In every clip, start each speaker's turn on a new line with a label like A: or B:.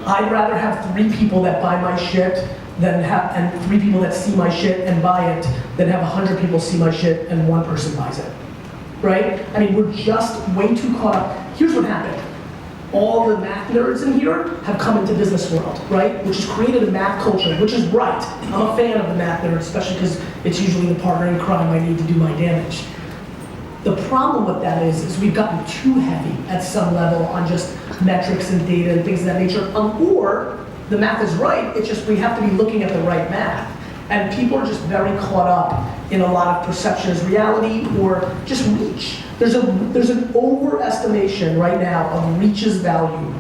A: I'd rather have 3 people that buy my shit and 3 people that see my shit and buy it than have 100 people see my shit and 1 person buys it, right? I mean, we're just way too caught up. Here's what happened. All the math nerds in here have come into business world, right? Which has created a math culture, which is right. I'm a fan of the math nerds, especially because it's usually the partner in crime I need to do my damage. The problem with that is we've gotten too heavy at some level on just metrics and data and things of that nature, or the math is right, it's just we have to be looking at the right math. And people are just very caught up in a lot of perception as reality or just reach. There's an overestimation right now of reach's value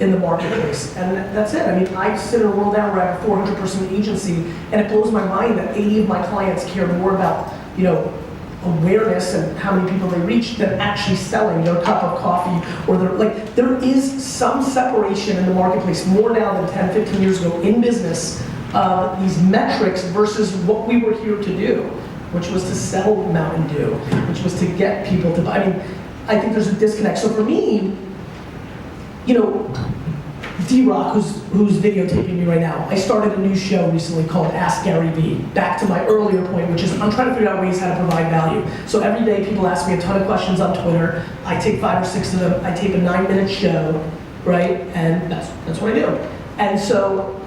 A: in the marketplace, and that's it. I mean, I sit in a world now where I have a 400-person agency, and it blows my mind that 80 of my clients care more about, you know, awareness and how many people they reach than actually selling their cup of coffee or their, like, there is some separation in the marketplace more now than 10, 15 years ago in business, these metrics versus what we were here to do, which was to sell Mountain Dew, which was to get people to buy. I mean, I think there's a disconnect. So for me, you know, D-Rock, who's videotaping me right now, I started a new show recently called Ask Gary Vee. Back to my earlier point, which is I'm trying to figure out ways how to provide value. So every day people ask me a ton of questions on Twitter. I take 5 or 6 of them. I tape a 9-minute show, right? And that's what I do. And so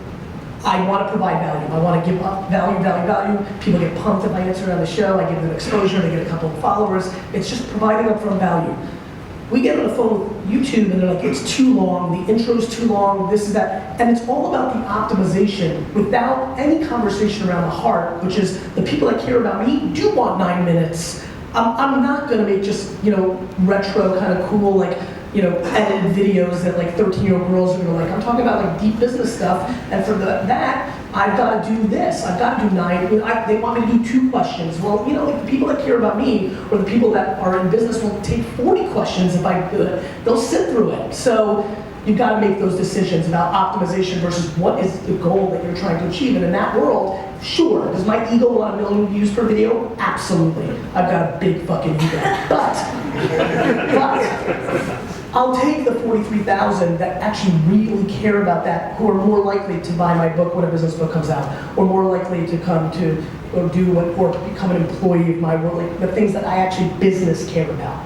A: I want to provide value. I want to give up value. People get pumped if I answer on the show. I give them exposure. They get a couple of followers. It's just providing upfront value. We get on the phone with YouTube and they're like, it's too long, the intro's too long, this is that. And it's all about the optimization without any conversation around the heart, which is the people that care about me do want 9 minutes. I'm not gonna make just, you know, retro kind of cool, like, you know, edited videos that like 13-year-old girls are gonna like. I'm talking about like deep business stuff, and for that, I've got to do this. I've got to do 9. You know, they want me to do 2 questions. Well, you know, like the people that care about me or the people that are in business will take 40 questions if I do it. They'll sit through it. So you've got to make those decisions about optimization versus what is the goal that you're trying to achieve. And in that world, sure, does my ego want 1 million views per video? Absolutely. I've got a big fucking ego. But I'll take the 43,000 that actually really care about that, who are more likely to buy my book when a business book comes out, or more likely to come to or do what, or become an employee of my world, like the things that I actually business care about.